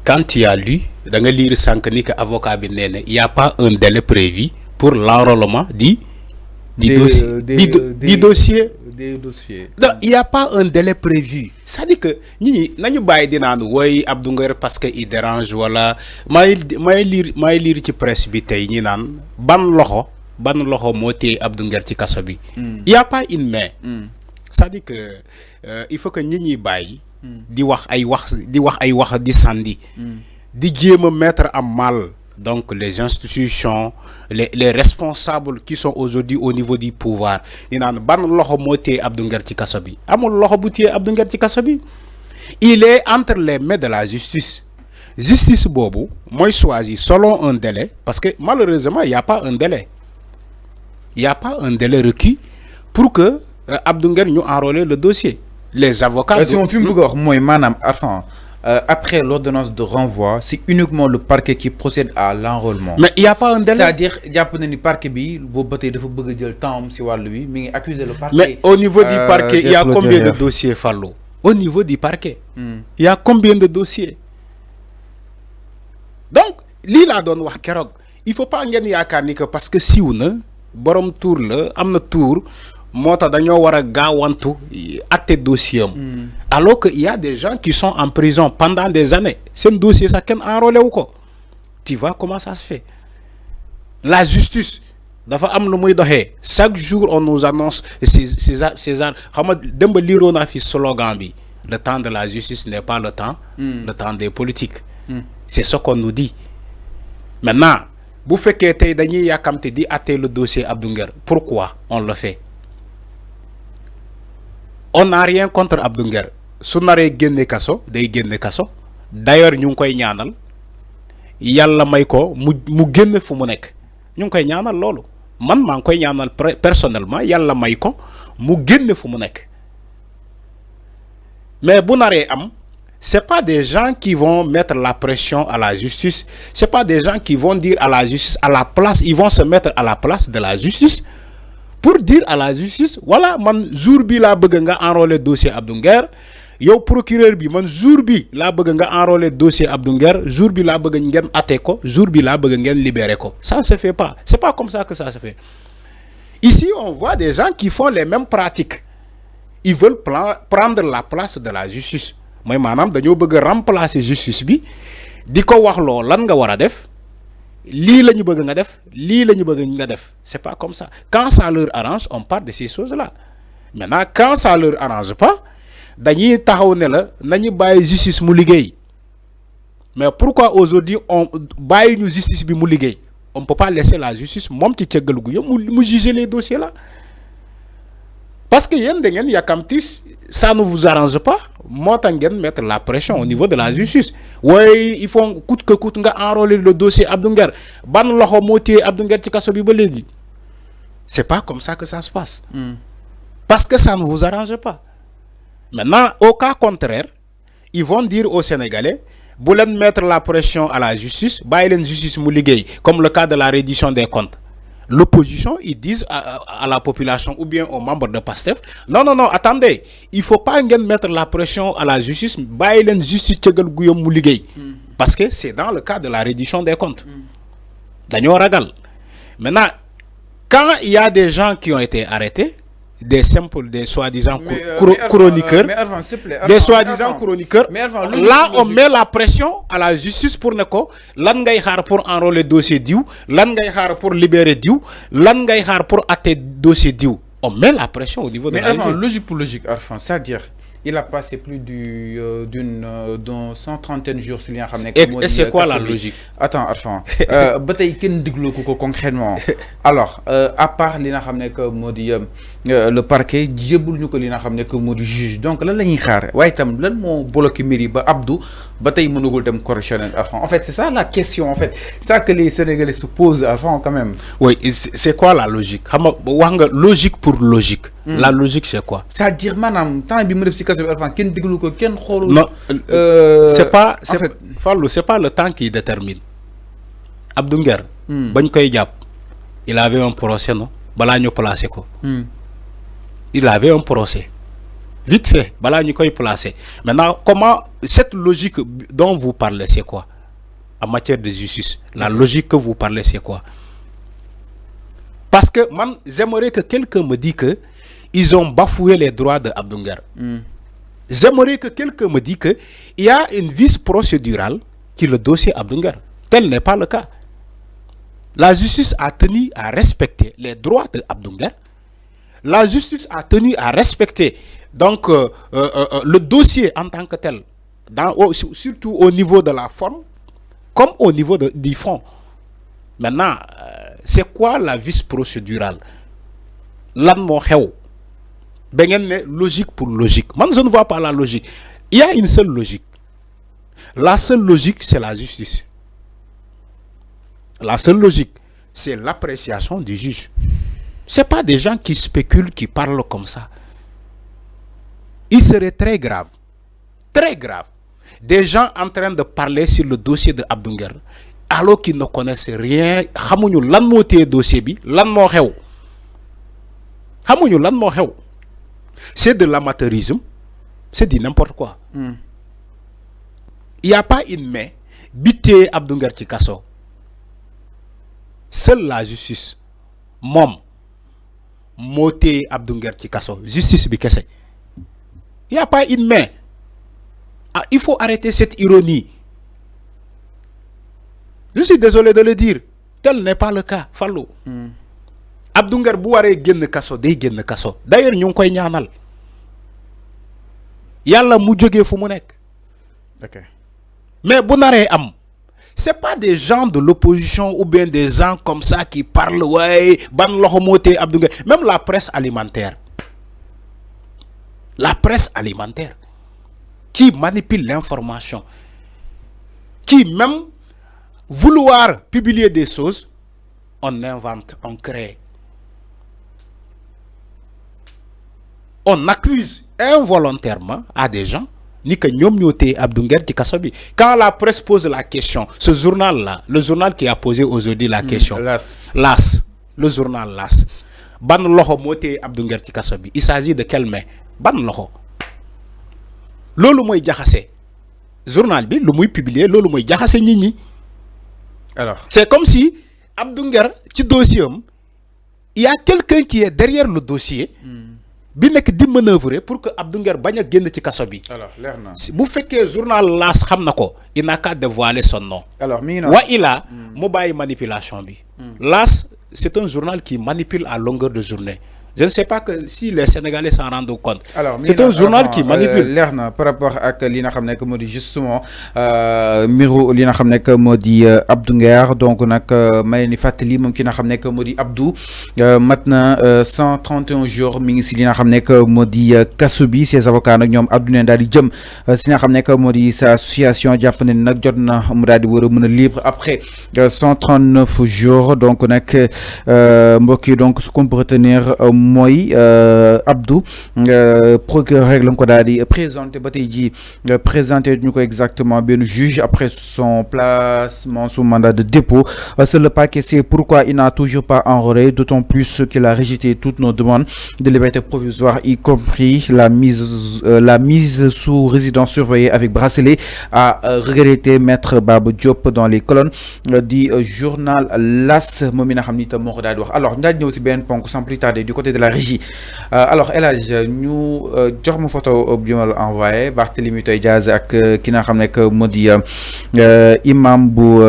quand tu as lu da nga lire sànq ni que avocat bi nee na il y a pas un délai prévu pour l'enrôlement du dossier. Des dossiers. Donc, il y a pas un délai prévu. Ça dit que ñi nañu bàyyi di naan woy Abdou Nguer parce que il dérange wala may lire ci presse bi tey ñi naan ban loxo moo téye Abdou Nguer ci kaso bi. Il y a pas une main. Ça dit que il faut que ñi bàyyi. di wax ay wax di sandi. di jéem a mettre à mal donc les institutions les responsables qui sont aujourd'hui au niveau du pouvoir ni naan ban loxo moo téye Abdou Nguer ci kaso bi amul loxo bu téye Abdou Nguer ci kaso bi il est entre les mains de la justice boobu mooy choisir selon un délai parce que malheureusement il y a pas un délai requis pour que Abdou Nguer ñu enrôler le dossier les avocats. Si on fi mu bëgg a wax mooy maanaam après l'ordonnance de renvoi, c'est uniquement le parquet qui procède à l'enrôlement. Mais il n'y a pas un délai. C'est-à-dire, il y a le parquet, il faut le temps, mais accuser le parquet. Mais au niveau du parquet, il y a combien de dossiers, Fallo? Au niveau du parquet, il y a combien de dossiers? Donc, l'île donne wax kérok. Il ne faut pas ngeen yaakaar ni que parce que siiw na borom tour la am na tour moo tax dañoo war a gaawantu atte dossier alors que il y a des gens qui sont en prison pendant des années seen dossier sax kenn enrôlé wu ko tu vois comment ça se fait la justice dafa am lu muy doxee chaque jour on nous annonce ces xam nga démb liiroo naa fi slogan bi le temps de la justice n'est pas le temps des politiques c'est ce qu'on nous dit maintenant bu fekkee tey dañuy yàkkamte di atte le dossier Abdou Nguer pourquoi on le fait. On n'a rien contre Abdou Nguer su naree génne kaso day génne kaso d'ailleurs ñu ngi koy ñaanal yàlla may ko mu génne fu mu nekk ñu ngi koy ñaanal loolu man maa ngi koy ñaanal personnellement yàlla may ko mu génne fu mu nekk mais bu naree am c'est pas des gens qui vont mettre la pression à la justice c'est pas des gens qui vont dire à la justice à la place ils vont se mettre à la place de la justice pour dire à la justice voilà man jour bi laa bëgg nga enrôler dossier Abdou Nguer yow procureur bi man jour bi laa bëgg nga enrôler dossier Abdou Nguer jour bi laa bëgg ngeen atte ko jour bi laa bëgg ngeen libérer ko ça se fait pas c'est pas comme ça que ça se fait ici on voit des gens qui font les mêmes pratiques ils veulent prendre la place de la justice mooy maanaam dañoo bëgg remplacer justice bi di ko wax loo lan nga war a def lii la ñu bëgg nga def lii la ñu bëgg nga def c'est pas comme ça quand ça leur arrange on parle de ces choses-là maintenant quand ça leur arrange pas dañuy taxaw ne la nañu bàyyi justice mu liggéey mais pourquoi aujourd'hui on bàyyi ñu justice bi mu liggéey on peut pas laisser la justice moom ci cëggal gu yëpp mu juger les dossiers là parce que yéen da ngeen yàkkamti ça ne vous arrange pas moo tax ngeen mettre la pression au niveau de la justice waaye il faut coûte que coûte nga enrôler le dossier Abdou Nguer ban loxo moo téye Abdou Nguer ci kaso bi ba léegi c'est pas comme ça que ça se passe parce que ça ne vous arrange pas maintenant au cas contraire ils vont dire aux Sénégalais bu leen mettre la pression à la justice bàyyi leen justice mu liggéey comme le cas de la reddition des comptes l'opposition ils disent à la population ou bien aux membres de PASTEF non attendez il faut pas ngeen mettre la pression à la justice bàyyi leen justice cëgal guyam mu liggéey parce que c'est dans le cas de la reddition des comptes dañoo ragal maintenant quand il y a des gens qui ont été arrêtés des soi-disant chroniqueurs des soi-disant chroniqueurs là on met la pression à la justice pour ne ko lan ngay xaar pour enrôler dossier diw lan ngay xaar pour libérer diw lan ngay xaar pour atte dossier diw on met la pression au niveau de la justice. Logique pour logique Arfan c'est-à-dire il a passé plus d'une 130 jours sur li nga xam ne. Et c'est quoi la logique? Attends Arfan ba tey kenn déglu ko concrètement alors à part li nga xam ne que moo di le parquet jébbal ñu ko li nga xam ne que moo di juge donc lan la ñuy xaar waaye itam lan moo bloqué mbir yi ba Abdou ba tey mënagul dem correctionnel Arfan en fait c'est ça la question en fait ça que les Sénégalais se posent Arfan quand même. Oui c'est quoi la logique xam nga wax nga logique pour logique. La logique c'est quoi? C'est-à-dire maanaam temps bi mu def ci kaso bi Arfan kenn déglu ko kenn xoolul. Non c'est pas Fallou c'est pas le temps qui détermine Abdou Nguer bañ koy jàpp il avait un procès non balaa ñu placé ko. Il avait un procès Vite fait, voilà, nous placer. Maintenant, comment cette logique dont vous parlez, c'est quoi en matière de justice? La logique que vous parlez, c'est quoi? Parce que moi, j'aimerais que quelqu'un me dise que ils ont bafoué les droits de Abdou Nguer. J'aimerais que quelqu'un me dise qu'il y a une vice procédurale qui est le dossier Abdou Nguer. Tel n'est pas le cas. La justice a tenu à respecter les droits de Abdou Nguer. La justice a tenu à respecter donc le dossier en tant que tel, surtout au niveau de la forme, comme au niveau du fond. Maintenant, c'est quoi la vice procédurale? Lan mo xew ba ngeen ne logique pour logique. Moi, je ne vois pas la logique. Il y a une seule logique. La seule logique, c'est la justice. La seule logique, c'est l'appréciation du juge. Ce n'est pas des gens qui spéculent, qui parlent comme ça. Il serait très grave, des gens en train de parler sur le dossier de Abdou Nguer, alors qu'ils ne connaissent rien. Xamuñu lan moo téye dossier bi, lan moo xew. Xamuñu lan moo xew. C'est de l'amateurisme, c'est du n'importe quoi. Il n'y a pas une main bi téye Abdou Nguer ci kaso. Seule la justice moom moo téye Abdou Nguer ci kaso. Justice bi kese. Il n'y a pas une main. Ah, il faut arrêter cette ironie. Je suis désolé de le dire. Tel n'est pas le cas. Fallou. Abdou Nguer bu waree génn kaso day génn kaso. D'ailleurs ñu ngi koy ñaanal. Yàlla mu jógee fu mu nekk. Ok. Mais bu naree am, c'est pas des gens de l'opposition ou bien des gens comme ça qui parlent ouais ban loxo moo téye Abdou Nguer. Même la presse alimentaire. La presse alimentaire qui manipule l'information, qui même vouloir publier des choses, on invente, on crée. On accuse involontairement à des gens ni que ñom ñoo téye Abdou Nguer ci kasso bi. Quand la presse pose la question, ce journal-là, le journal qui a posé aujourd'hui la question, l'AS, le journal l'AS, ban loxo moo téye Abdou Nguer ci kasso bi, il s'agit de quelle main? Ban loxo loolu moy jaxase journal bi lu muy publier loolu moy jaxase nit ñi. Alors c'est comme si Abdou Nguer ci dossier il y a quelqu'un qui est derrière le dossier bi nek di manœuvrer pour que Abdou Nguer baña génn ci kasso bi. Alors leer na bu fekkee journal L'As xam nako il n'a qu'à dévoiler son nom. Alors mi ngi wa ila mo bàyyi manipulation bi. L'As c'est un journal qui manipule à longueur de journée. Je ne sais pas que si les Sénégalais s'en rendent compte. C'est un journal qui manipule. Leer par rapport à li nga xam ne que moo di justement mbiru li nga xam ne que moo di Abdou Nguer donc nag may ni fàttali moom ki nga xam ne que moo di Abdou mat na 131 jours mi ngi si li nga xam ne que moo di kaso bi ses avocats nag ñoom Abdou ne daal di jëm si nga xam ne que moo di sa association jàpp ne nag jot na mu daal di war a mën a libre après 139 jours donc nag mbokk yi donc ce qu'on peut retenir mooy Abdou procureur rek la ko daal di présenté ba tey jii présenté ñu ko exactement benn juge après son placement sous mandat de dépôt. C'est le parquet, c'est pourquoi il n'a toujours pas enrôlé, d'autant plus qu'il a rejeté toutes nos demandes de liberté provisoire, y compris la mise sous résidence surveillée avec bracelet, a regretté maître Babou Diop dans les colonnes du journal L'As moom mi nga xam ni itam moo ko daal di wax. Alors ñu daal di ñëw si benn ponk sans plus tarder du côté de la régie. Alors El Hadj ñu jox ma photo bi ma la envoyé Barthélémy Toye Dias ak ki nga xam ne que moo di imam bu